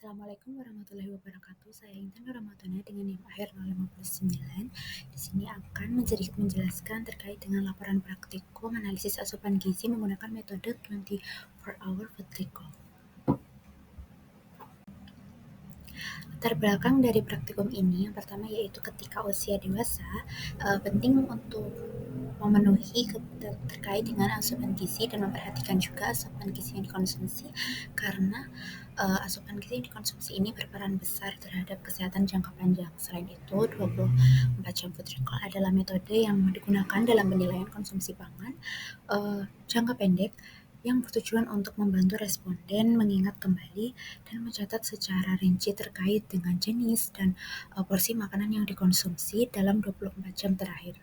Assalamualaikum warahmatullahi wabarakatuh. Saya Intan Ramadhana dengan NIM akhir 059. Di sini akan menjelaskan terkait dengan laporan praktikum analisis asupan gizi menggunakan metode 24-hour food recall. Latar belakang dari praktikum ini yang pertama yaitu ketika usia dewasa, penting untuk memenuhi terkait dengan asupan gizi dan memperhatikan juga asupan gizi yang dikonsumsi karena asupan gizi yang dikonsumsi ini berperan besar terhadap kesehatan jangka panjang. Selain itu, 24 jam food recall adalah metode yang digunakan dalam penilaian konsumsi pangan jangka pendek yang bertujuan untuk membantu responden mengingat kembali dan mencatat secara rinci terkait dengan jenis dan porsi makanan yang dikonsumsi dalam 24 jam terakhir.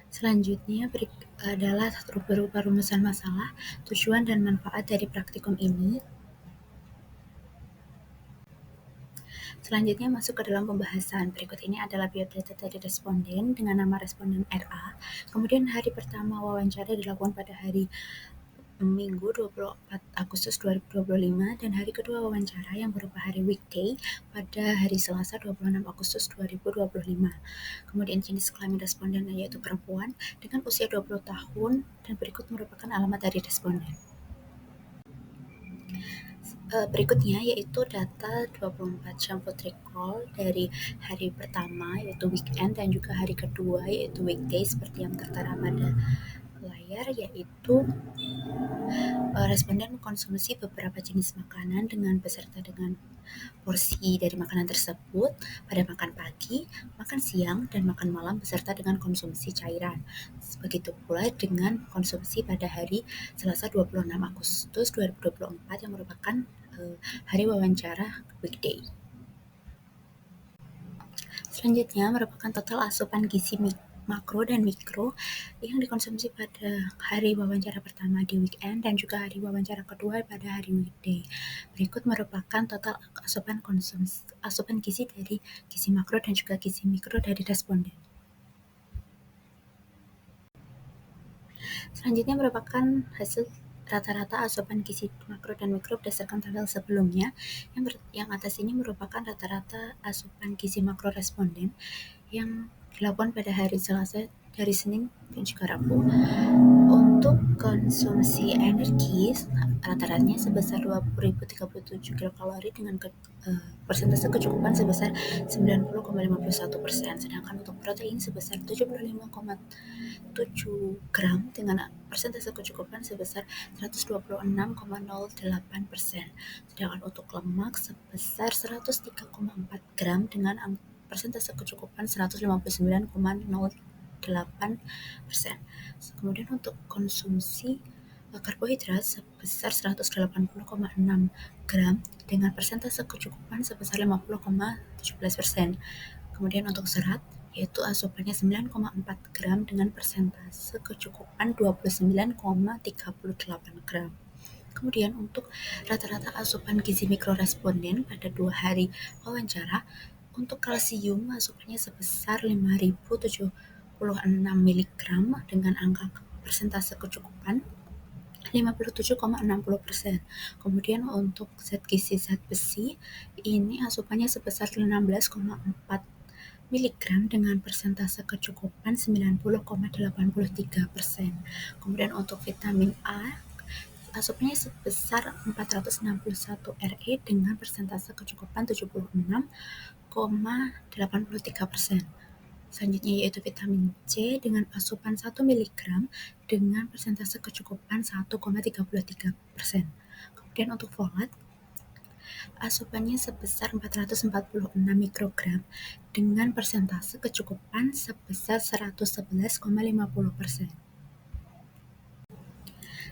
Selanjutnya adalah berupa rumusan masalah, tujuan dan manfaat dari praktikum ini. Selanjutnya masuk ke dalam pembahasan. Berikut ini adalah biodata dari responden dengan nama responden RA. Kemudian hari pertama wawancara dilakukan pada hari Minggu 24 Agustus 2025 dan hari kedua wawancara yang berupa hari weekday pada hari Selasa 26 Agustus 2025. Kemudian jenis kelamin responden yaitu perempuan dengan usia 20 tahun dan berikut merupakan alamat dari responden. Berikutnya yaitu data 24 jam food recall dari hari pertama yaitu weekend dan juga hari kedua yaitu weekday seperti yang tertera pada layar, yaitu responden mengkonsumsi beberapa jenis makanan beserta dengan porsi dari makanan tersebut pada makan pagi, makan siang, dan makan malam beserta dengan konsumsi cairan. Begitu pula dengan konsumsi pada hari Selasa 26 Agustus 2024 yang merupakan hari wawancara weekday. Selanjutnya merupakan total asupan gizi makro dan mikro yang dikonsumsi pada hari wawancara pertama di weekend dan juga hari wawancara kedua pada hari weekday. Berikut merupakan total asupan gizi dari gizi makro dan juga gizi mikro dari responden. Selanjutnya merupakan hasil rata-rata asupan gizi makro dan mikro berdasarkan tabel sebelumnya. Yang atas ini merupakan rata-rata asupan gizi makro responden yang dilakukan pada hari Selasa, hari Senin, dan juga Rabu. Untuk konsumsi energi rata-ratanya sebesar 20.037 kilokalori dengan persentase kecukupan sebesar 90,51%, sedangkan untuk protein sebesar 75,7 gram dengan persentase kecukupan sebesar 126,08%, sedangkan untuk lemak sebesar 103,4 gram dengan persentase kecukupan 159,08%. Kemudian untuk konsumsi karbohidrat sebesar 180,6 gram dengan persentase kecukupan sebesar 50,17%. Kemudian untuk serat yaitu asupannya 9,4 gram dengan persentase kecukupan 29,38 gram. Kemudian untuk rata-rata asupan gizi mikro responden pada 2 hari wawancara, untuk kalsium asupannya sebesar 5.076 mg dengan angka persentase kecukupan 57,60%. Kemudian untuk zat gizi zat besi ini asupannya sebesar 16,4 mg dengan persentase kecukupan 90,83%. Kemudian untuk vitamin A asupannya sebesar 461 Re dengan persentase kecukupan 76,83%. Selanjutnya yaitu vitamin C dengan asupan 1 mg dengan persentase kecukupan 1,33%. Kemudian untuk folat asupannya sebesar 446 mikrogram dengan persentase kecukupan sebesar 111,50%.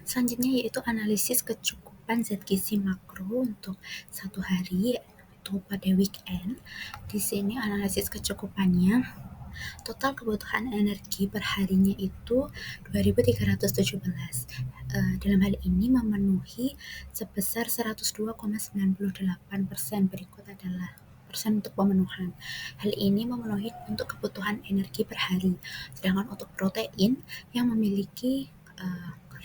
Selanjutnya yaitu analisis kecukupan zat gizi makro untuk satu hari yaitu pada weekend. Di sini analisis kecukupannya, total kebutuhan energi per harinya itu 2.317. Dalam hal ini memenuhi sebesar 102,98%. Berikut adalah persen untuk pemenuhan. Hal ini memenuhi untuk kebutuhan energi per hari. Sedangkan untuk protein yang memiliki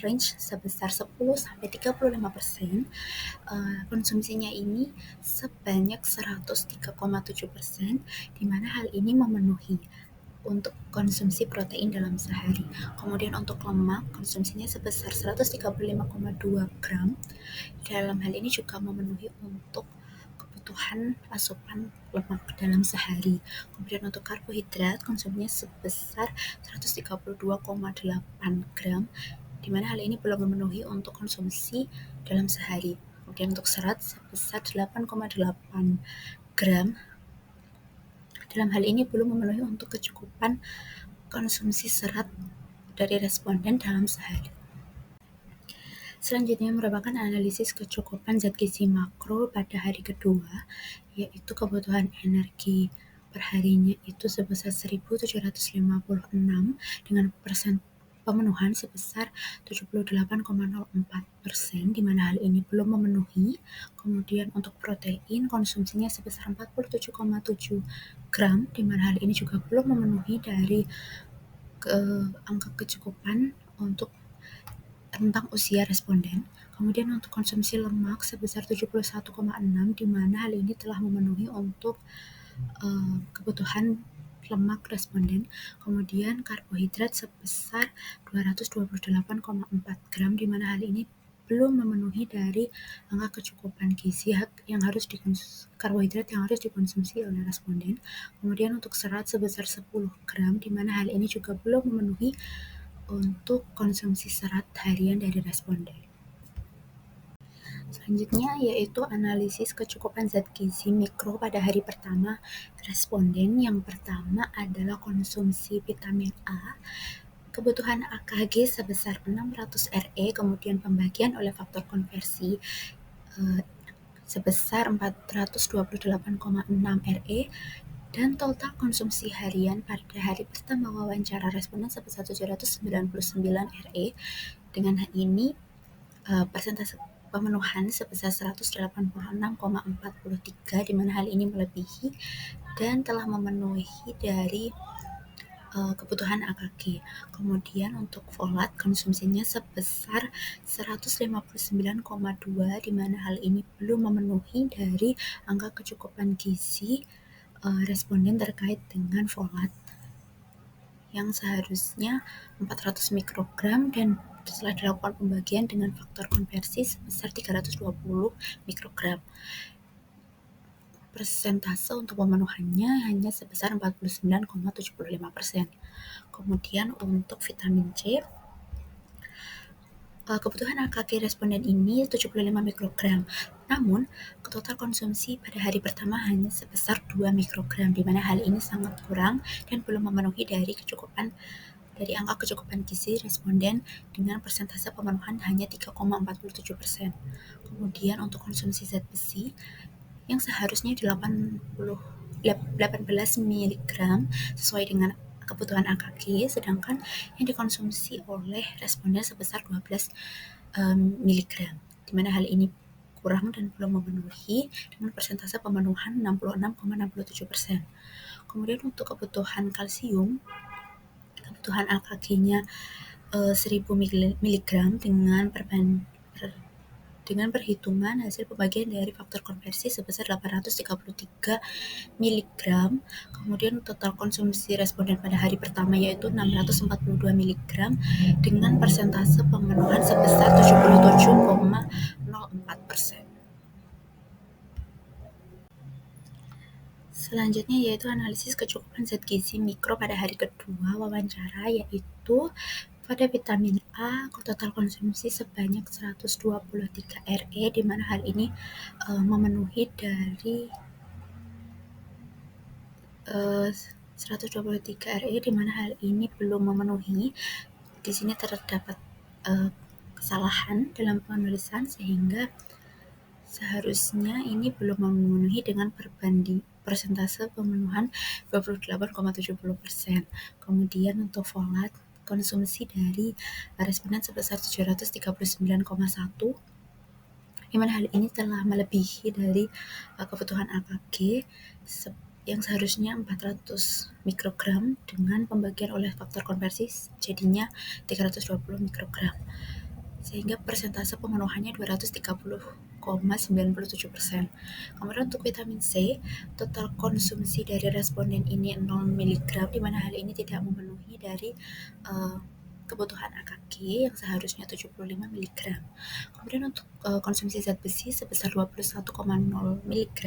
range sebesar 10-35%. Konsumsinya ini sebanyak 103,7%, di mana hal ini memenuhi untuk konsumsi protein dalam sehari. Kemudian untuk lemak, konsumsinya sebesar 135,2 gram. Dalam hal ini juga memenuhi untuk kebutuhan asupan lemak dalam sehari. Kemudian untuk karbohidrat, konsumsinya sebesar 132,8 gram, di mana hal ini belum memenuhi untuk konsumsi dalam sehari. Kemudian untuk serat sebesar 8,8 gram. Dalam hal ini belum memenuhi untuk kecukupan konsumsi serat dari responden dalam sehari. Selanjutnya merupakan analisis kecukupan zat gizi makro pada hari kedua, yaitu kebutuhan energi perharinya itu sebesar 1.756 dengan persen pemenuhan sebesar 78,04%, di mana hal ini belum memenuhi. Kemudian untuk protein, konsumsinya sebesar 47,7 gram, di mana hal ini juga belum memenuhi dari angka kecukupan untuk tentang usia responden. Kemudian untuk konsumsi lemak sebesar 71,6, di mana hal ini telah memenuhi untuk kebutuhan lemak responden. Kemudian karbohidrat sebesar 228,4 gram, di mana hal ini belum memenuhi dari angka kecukupan gizi yang harus karbohidrat yang harus dikonsumsi oleh responden. Kemudian untuk serat sebesar 10 gram, di mana hal ini juga belum memenuhi untuk konsumsi serat harian dari responden. Selanjutnya yaitu analisis kecukupan zat gizi mikro pada hari pertama responden. Yang pertama adalah konsumsi vitamin A, kebutuhan AKG sebesar 600 RE, kemudian pembagian oleh faktor konversi sebesar 428,6 RE, dan total konsumsi harian pada hari pertama wawancara responden sebesar 799 RE. Dengan hal ini persentase pemenuhan sebesar 186,43, di mana hal ini melebihi dan telah memenuhi dari kebutuhan AKG. Kemudian untuk folat, konsumsinya sebesar 159,2, di mana hal ini belum memenuhi dari angka kecukupan gizi responden terkait dengan folat yang seharusnya 400 mikrogram dan setelah dilakukan pembagian dengan faktor konversi sebesar 320 mikrogram. Persentase untuk pemenuhannya hanya sebesar 49,75%. Kemudian untuk vitamin C, kebutuhan AKG responden ini 75 mikrogram. Namun, total konsumsi pada hari pertama hanya sebesar 2 mikrogram, di mana hal ini sangat kurang dan belum memenuhi dari angka kecukupan gizi responden dengan persentase pemenuhan hanya 3,47%. Kemudian untuk konsumsi zat besi yang seharusnya 18 mg sesuai dengan kebutuhan AKG, sedangkan yang dikonsumsi oleh responden sebesar 12 mg, di mana hal ini kurang dan belum memenuhi dengan persentase pemenuhan 66,67%. Kemudian untuk kebutuhan kalsium, kebutuhan AKG-nya 1000 mg dengan perhitungan hasil pembagian dari faktor konversi sebesar 833 mg. Kemudian total konsumsi responden pada hari pertama yaitu 642 mg dengan persentase pemenuhan sebesar 77,04%. Selanjutnya yaitu analisis kecukupan zat gizi mikro pada hari kedua wawancara, yaitu pada vitamin A, total konsumsi sebanyak 123 RE, di mana hal ini memenuhi dari 123 RE, di mana hal ini belum memenuhi. Di sini terdapat kesalahan dalam penulisan sehingga seharusnya ini belum memenuhi dengan persentase pemenuhan 28,70%. Kemudian untuk folat, konsumsi dari responden sebesar 739,1, di mana hal ini telah melebihi dari kebutuhan AKG yang seharusnya 400 mikrogram dengan pembagian oleh faktor konversi jadinya 320 mikrogram. sehingga persentase pemenuhannya 230,97%. Kemudian untuk vitamin C, total konsumsi dari responden ini 0 mg, di mana hal ini tidak memenuhi dari kebutuhan AKG yang seharusnya 75 mg. Kemudian untuk konsumsi zat besi sebesar 21,0 mg,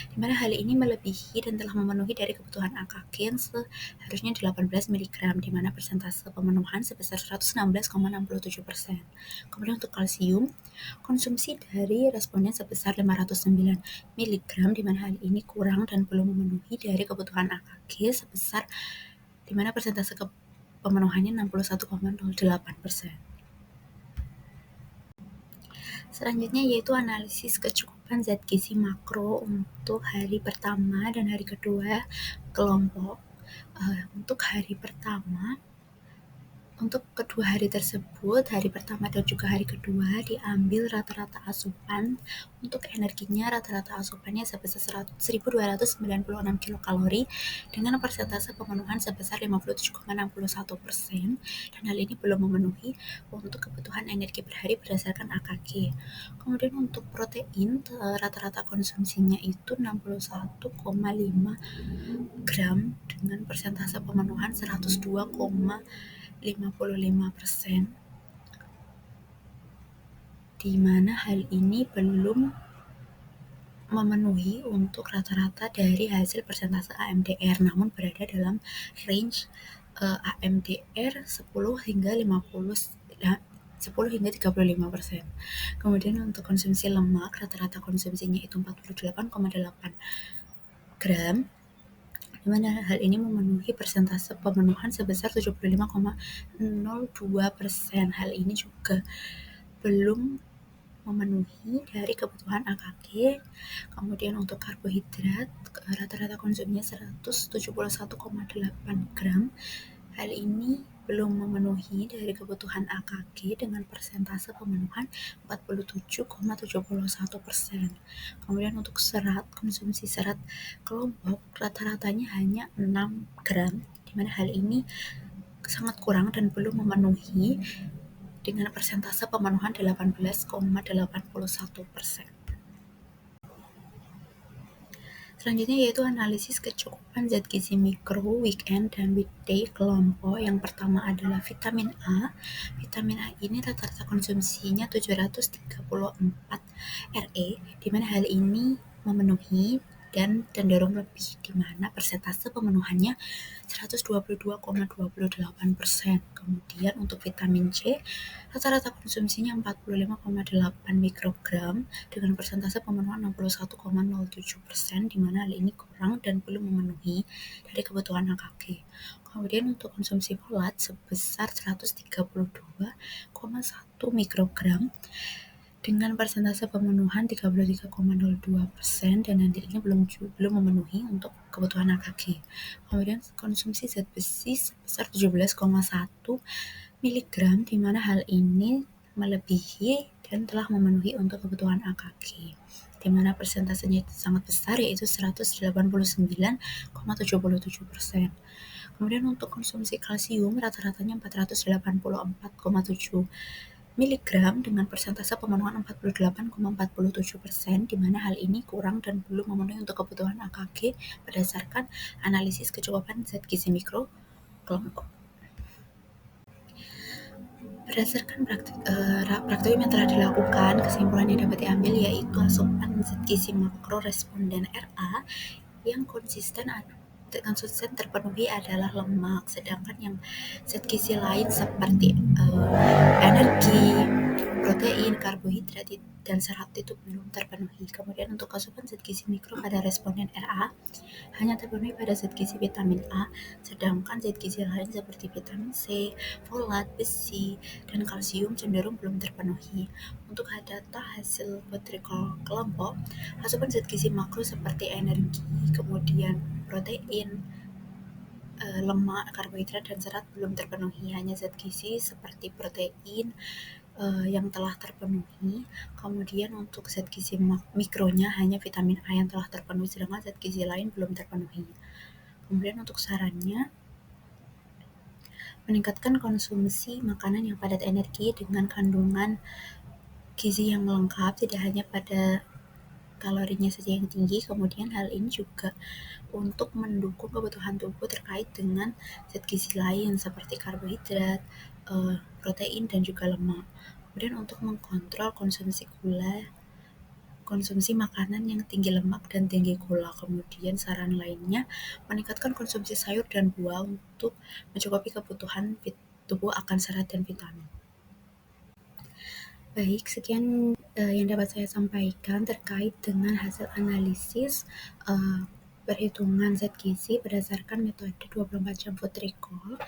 di mana hal ini melebihi dan telah memenuhi dari kebutuhan AKG yang seharusnya 18 mg, di mana persentase pemenuhan sebesar 116,67%. Kemudian untuk kalsium, konsumsi dari responden sebesar 509 mg, di mana hal ini kurang dan belum memenuhi dari kebutuhan AKG sebesar, di mana persentase pemenuhannya 61,08%. Selanjutnya yaitu analisis kecukupan zat gizi makro untuk hari pertama dan hari kedua kelompok. Untuk hari pertama, untuk kedua hari tersebut, hari pertama dan juga hari kedua, diambil rata-rata asupan. Untuk energinya, rata-rata asupannya sebesar 1.296 kilokalori dengan persentase pemenuhan sebesar 57,61%, dan hal ini belum memenuhi untuk kebutuhan energi per hari berdasarkan AKG. Kemudian untuk protein, rata-rata konsumsinya itu 61,5 gram dengan persentase pemenuhan 102,55%, di mana hal ini belum memenuhi untuk rata-rata dari hasil persentase AMDR, namun berada dalam range AMDR 10 hingga 35%. Kemudian untuk konsumsi lemak, rata-rata konsumsinya itu 48,8 gram, di mana hal ini memenuhi persentase pemenuhan sebesar 75,02%. Hal ini juga belum memenuhi dari kebutuhan AKG. Kemudian untuk karbohidrat, rata-rata konsumsinya 171,8 gram. Hal ini belum memenuhi dari kebutuhan AKG dengan persentase pemenuhan 47,71%. Kemudian untuk serat, konsumsi serat kelompok rata-ratanya hanya 6 gram, di mana hal ini sangat kurang dan belum memenuhi dengan persentase pemenuhan 18,81%. Selanjutnya yaitu analisis kecukupan zat gizi mikro, weekend, dan weekday kelompok. Yang pertama adalah vitamin A. Vitamin A ini rata-rata konsumsinya 734 RE, di mana hal ini memenuhi dan cenderung lebih, di mana persentase pemenuhannya 122,28%. Kemudian untuk vitamin C, rata-rata konsumsinya 45,8 mikrogram dengan persentase pemenuhan 61,07%, di mana hal ini kurang dan belum memenuhi dari kebutuhan AKG. Kemudian untuk konsumsi folat sebesar 132,1 mikrogram dengan persentase pemenuhan 33,02%, dan nanti ini belum memenuhi untuk kebutuhan AKG. Kemudian konsumsi zat besi sebesar 17,1 mg, di mana hal ini melebihi dan telah memenuhi untuk kebutuhan AKG, di mana persentasenya sangat besar, yaitu 189,77%. Kemudian untuk konsumsi kalsium rata-ratanya 484,7 mg dengan persentase pemenuhan 48,47%, di mana hal ini kurang dan belum memenuhi untuk kebutuhan AKG berdasarkan analisis kecukupan zat gizi mikro kelompok. Berdasarkan praktikum yang telah dilakukan, kesimpulan yang dapat diambil yaitu asupan zat gizi makro responden RA yang konsisten terpenuhi adalah lemak, sedangkan yang zat gizi lain seperti energi, protein, karbohidrat, dan serat itu belum terpenuhi. Kemudian untuk asupan zat gizi mikro pada responden RA hanya terpenuhi pada zat gizi vitamin A, sedangkan zat gizi lain seperti vitamin C, folat, besi, dan kalsium cenderung belum terpenuhi. Untuk data hasil Petrikol kelompok, asupan zat gizi makro seperti energi, kemudian protein, lemak, karbohidrat, dan serat belum terpenuhi. Hanya zat gizi seperti protein yang telah terpenuhi. Kemudian untuk zat gizi mikronya hanya vitamin A yang telah terpenuhi, sedangkan zat gizi lain belum terpenuhi. Kemudian untuk sarannya, meningkatkan konsumsi makanan yang padat energi dengan kandungan gizi yang lengkap, tidak hanya pada kalorinya saja yang tinggi. Kemudian hal ini juga untuk mendukung kebutuhan tubuh terkait dengan zat gizi lain seperti karbohidrat, protein, dan juga lemak. Kemudian untuk mengkontrol konsumsi makanan yang tinggi lemak dan tinggi gula. Kemudian saran lainnya, meningkatkan konsumsi sayur dan buah untuk mencukupi kebutuhan tubuh akan serat dan vitamin. Baik, sekian yang dapat saya sampaikan terkait dengan hasil analisis perhitungan zat gizi berdasarkan metode 24 jam food recall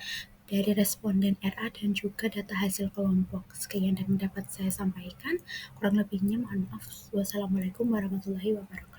dari responden RA dan juga data hasil kelompok. Sekian yang dapat saya sampaikan. Kurang lebihnya mohon maaf. Wassalamualaikum warahmatullahi wabarakatuh.